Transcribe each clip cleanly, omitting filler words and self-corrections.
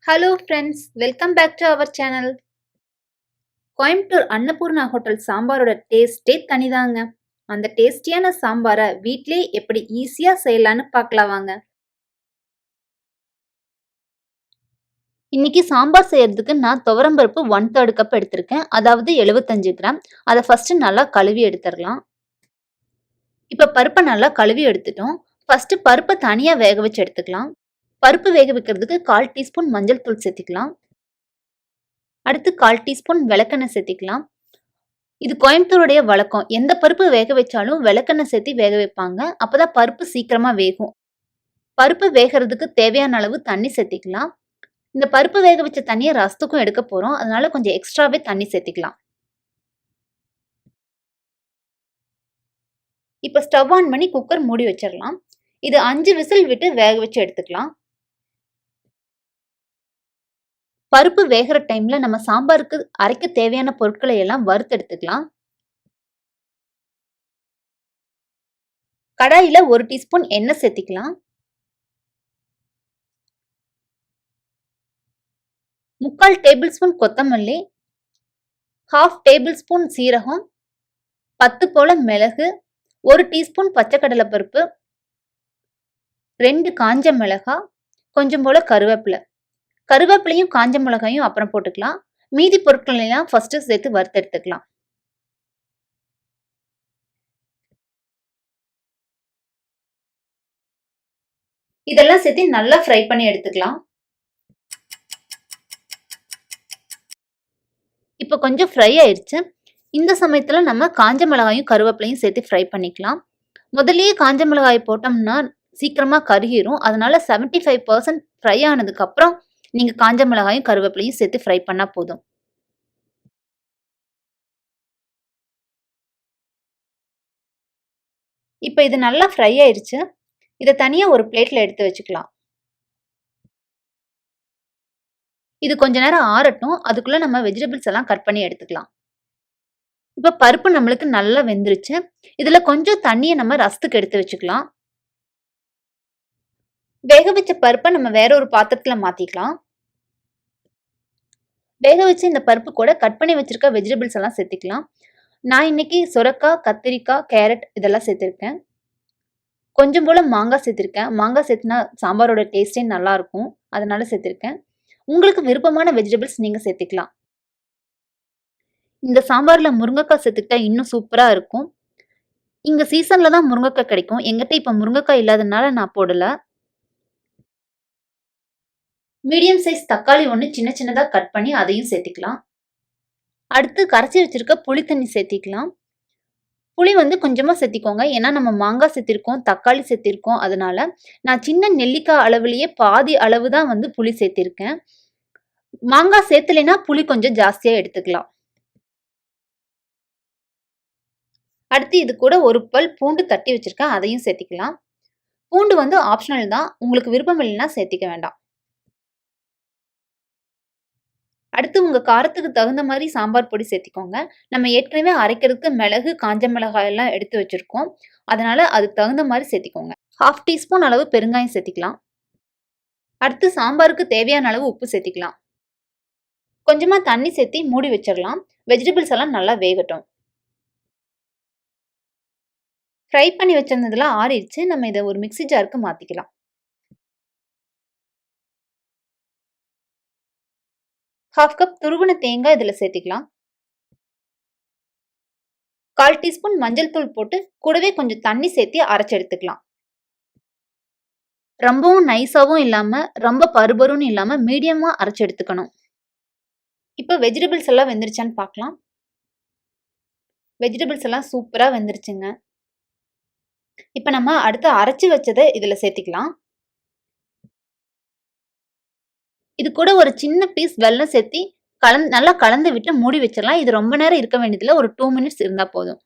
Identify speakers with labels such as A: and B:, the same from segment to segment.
A: Hello friends, welcome back to our channel. Coimbatore Annapoorna hotel சாம்பாரோட டேஸ்டே தனிதாங்க. அந்த டேஸ்டியான சாம்பாரை வீட்லயே எப்படி ஈஸியா செய்யலான்னு பார்க்கலாம் வாங்க. இன்னைக்கு சாம்பார் செய்யறதுக்கு நான் துவரம்பருப்பு 1/3 கப் எடுத்திருக்கேன். அதாவது 75 கிராம். அதை ஃபர்ஸ்ட் நல்லா கழுவி எடுத்துடலாம். இப்ப பருப்பை நல்லா கழுவி எடுத்துட்டோம். ஃபர்ஸ்ட் பருப்பை தனியா வேக வச்சு எடுத்துக்கலாம். பருப்பு வேக வைக்கிறதுக்கு 1/4 டீஸ்பூன் மஞ்சள் தூள் சேர்த்துக்கலாம். அடுத்து 1/4 டீஸ்பூன் விளக்கெண்ணெய் சேர்த்திக்கலாம். இது கோயம்புத்தூருடைய வழக்கம். எந்த பருப்பு வேக வச்சாலும் விளக்கெண்ணெய் சேர்த்து வேக வைப்பாங்க. அப்பதான் பருப்பு சீக்கிரமா வேகும். பருப்பு வேகிறதுக்கு தேவையான அளவு தண்ணி சேர்த்திக்கலாம். இந்த பருப்பு வேக வச்ச தண்ணியை ரசத்துக்கும் எடுக்க போறோம். அதனால கொஞ்சம் எக்ஸ்ட்ராவே தண்ணி சேர்த்திக்கலாம். இப்ப ஸ்டவ் ஆன் பண்ணி குக்கர் மூடி வச்சிடலாம். இது 5 விசில் விட்டு வேக வச்சு எடுத்துக்கலாம். பருப்பு வேகிற டைம்ல நம்ம சாம்பாருக்கு அரைக்க தேவையான பொருட்களை எல்லாம் வறுத்து எடுத்துக்கலாம். கடாயில 1 டீஸ்பூன் எண்ணெய் சேர்த்திக்கலாம். 3/4 டேபிள் ஸ்பூன் கொத்தமல்லி, 1/2 டேபிள் ஸ்பூன் சீரகம், 10 போல மிளகு, 1 டீஸ்பூன் பச்சைக்கடலை பருப்பு, 2 காஞ்ச மிளகாய், கொஞ்சம் போல கருவேப்பிலை. கருவேப்பிலையும் காஞ்ச மிளகாயும் அப்புறம் போட்டுக்கலாம். மீதி பொருட்கள் எல்லாம் ஃபர்ஸ்ட் சேர்த்து வறுத்து எடுத்துக்கலாம். இதெல்லாம் சேர்த்து நல்லா ஃப்ரை பண்ணி எடுத்துக்கலாம். இப்போ கொஞ்சம் ஃப்ரை ஆயிடுச்சு. இந்த சமயத்துல நம்ம காஞ்ச மிளகாயும் கருவேப்பிலையும் சேர்த்து ஃப்ரை பண்ணிக்கலாம். முதல்லயே காஞ்ச மிளகாய் போட்டோம்னா சீக்கிரமா கருகிரும். அதனால 75% ஃப்ரை ஆனதுக்கு அப்புறம் நீங்க காஞ்ச மிளகாயும் கருவேப்பிலையும் சேர்த்து ஃப்ரை பண்ணா போதும். இப்போ இது நல்லா ஃப்ரை ஆயிருச்சு. இதை தனியா ஒரு பிளேட்ல எடுத்து வச்சுக்கலாம். இது கொஞ்ச நேரம் ஆறட்டும். அதுக்குள்ள நம்ம வெஜிடபிள்ஸ் எல்லாம் கட் பண்ணி எடுத்துக்கலாம். இப்ப பருப்பு நம்மளுக்கு நல்லா வெந்துருச்சு. இதுல கொஞ்சம் தண்ணியை நம்ம ரசத்துக்கு எடுத்து வச்சுக்கலாம். வேக வச்ச பருப்பை நம்ம வேற ஒரு பாத்திரத்துல மாத்திக்கலாம். வேக வச்சு இந்த பருப்பு கூட கட் பண்ணி வச்சிருக்க வெஜிடபிள்ஸ் எல்லாம் சேர்த்துக்கலாம். நான் இன்னைக்கு சுரக்காய், கத்திரிக்காய், கேரட் இதெல்லாம் சேர்த்திருக்கேன். கொஞ்சம் போல மாங்காய் சேர்த்திருக்கேன். மாங்காய் சேர்த்துனா சாம்பாரோட டேஸ்டே நல்லா இருக்கும். அதனால சேர்த்திருக்கேன். உங்களுக்கு விருப்பமான வெஜிடபிள்ஸ் நீங்க சேர்த்துக்கலாம். இந்த சாம்பார்ல முருங்கைக்காய் சேர்த்துக்கிட்டா இன்னும் சூப்பரா இருக்கும். இங்க சீசன்ல தான் முருங்கைக்காய் கிடைக்கும். எங்கிட்ட இப்ப முருங்கைக்காய் இல்லாதனால நான் போடல. மீடியம் சைஸ் தக்காளி ஒன்று சின்ன சின்னதா கட் பண்ணி அதையும் சேர்த்திக்கலாம். அடுத்து கரைச்சி வச்சிருக்க புளி தண்ணி சேர்த்திக்கலாம். புளி வந்து கொஞ்சமா சேர்த்திக்கோங்க. ஏன்னா நம்ம மாங்காய் சேர்த்திருக்கோம், தக்காளி சேர்த்திருக்கோம். அதனால நான் சின்ன நெல்லிக்காய் அளவுலயே பாதி அளவு தான் வந்து புளி சேர்த்திருக்கேன். மாங்காய் சேர்த்தலைன்னா புளி கொஞ்சம் ஜாஸ்தியா எடுத்துக்கலாம். அடுத்து இது கூட ஒரு பல் பூண்டு தட்டி வச்சிருக்கேன். அதையும் சேர்த்திக்கலாம். பூண்டு வந்து ஆப்ஷனல் தான். உங்களுக்கு விருப்பம் இல்லைன்னா சேர்த்திக்க வேண்டாம். அடுத்து உங்க காரத்துக்கு தகுந்த மாதிரி சாம்பார் பொடி சேர்த்திக்கோங்க. நம்ம ஏற்கனவே அரைக்கிறதுக்கு மிளகு, காஞ்ச மிளகாய் எல்லாம் எடுத்து வச்சிருக்கோம். அதனால அதுக்கு தகுந்த மாதிரி சேர்த்திக்கோங்க. 1/2 டீஸ்பூன் அளவு பெருங்காயம் சேர்த்திக்கலாம். அடுத்து சாம்பாருக்கு தேவையான அளவு உப்பு சேர்த்திக்கலாம். கொஞ்சமா தண்ணி சேர்த்தி மூடி வச்சிடலாம். வெஜிடபிள்ஸ் எல்லாம் நல்லா வேகட்டும். ஃப்ரை பண்ணி வச்சிருந்ததுல ஆறிடுச்சு. நம்ம இதை ஒரு மிக்ஸி ஜாருக்கு மாத்திக்கலாம். 1/2 கப் துருவின தேங்காய் இதுல சேர்த்திக்கலாம். 1/4 டீஸ்பூன் மஞ்சள் தூள் போட்டு கூடவே கொஞ்சம் தண்ணி சேர்த்து அரைச்சு எடுத்துக்கலாம். ரொம்பவும் நைஸாவும் இல்லாம ரொம்ப பருபருன்னு இல்லாம மீடியமா அரைச்சு எடுத்துக்கணும். இப்ப வெஜிடபிள்ஸ் எல்லாம் வெந்துருச்சான்னு பார்க்கலாம். வெஜிடபிள்ஸ் எல்லாம் சூப்பரா வெந்துருச்சுங்க. இப்ப நம்ம அடுத்து அரைச்சு வச்சதை இதுல சேர்த்திக்கலாம். இது கூட ஒரு சின்ன பீஸ் வெல்லம் சேர்த்தி நல்லா கலந்து விட்டு மூடி வச்சிடலாம். இது ரொம்ப நேரம் இருக்க வேண்டியதில்லை. ஒரு 2 மினிட்ஸ் இருந்தா போதும்.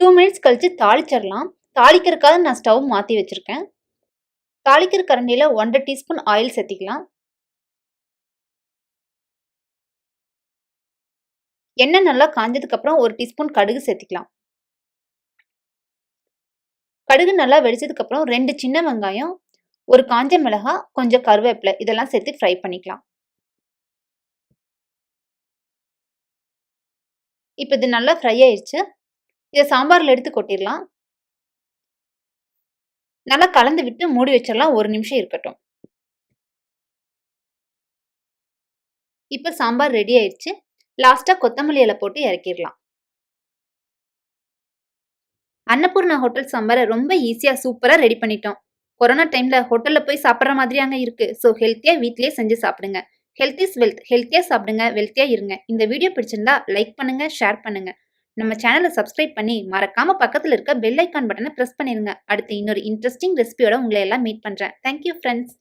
A: 2 மினிட்ஸ் கழிச்சு தாளிச்சிடலாம். தாளிக்கிறதுக்காக நான் ஸ்டவ் மாத்தி வச்சிருக்கேன். தாளிக்கிற கரண்டியில 1/2 டீஸ்பூன் ஆயில் சேர்த்திக்கலாம். எண்ணெய் நல்லா காஞ்சதுக்கு அப்புறம் 1 டீஸ்பூன் கடுகு சேர்த்திக்கலாம். கடுகு நல்லா வெடிச்சதுக்கு அப்புறம் 2 சின்ன வெங்காயம், ஒரு காஞ்ச மிளகாய், கொஞ்சம் கருவேப்பிலை இதெல்லாம் சேர்த்து ஃப்ரை பண்ணிக்கலாம். இப்ப இது நல்லா ஃப்ரை ஆயிருச்சு. இத சாம்பார்ல எடுத்து கொட்டிறலாம். நல்லா கலந்து விட்டு மூடி வச்சிரலாம். 1 நிமிஷம் இருக்கட்டும். இப்ப சாம்பார் ரெடி ஆயிருச்சு. லாஸ்ட்டா கொத்தமல்லி இலை போட்டு இறக்கிரலாம். அன்னபூர்ணா ஹோட்டல் சாம்பார ரொம்ப ஈஸியா சூப்பரா ரெடி பண்ணிட்டோம். கொரோனா டைம்ல ஹோட்டல்ல போய் சாப்பிடுற மாதிரியாங்க இருக்கு. ஸோ ஹெல்த்தியா வீட்லயே செஞ்சு சாப்பிடுங்க. Health is wealth. ஹெல்த்தியா சாப்பிடுங்க, வெல்த்தியா இருங்க. இந்த வீடியோ பிடிச்சிருந்தா லைக் பண்ணுங்க, ஷேர் பண்ணுங்க. நம்ம சேனல சப்ஸ்கிரைப் பண்ணி மறக்காம பக்கத்துல இருக்க பெல் ஐகான் பட்டன பிரஸ் பண்ணிருங்க. அடுத்து இன்னொரு இன்ட்ரஸ்டிங் ரெசிபியோட உங்களை எல்லாம் மீட் பண்றேன். Thank you friends.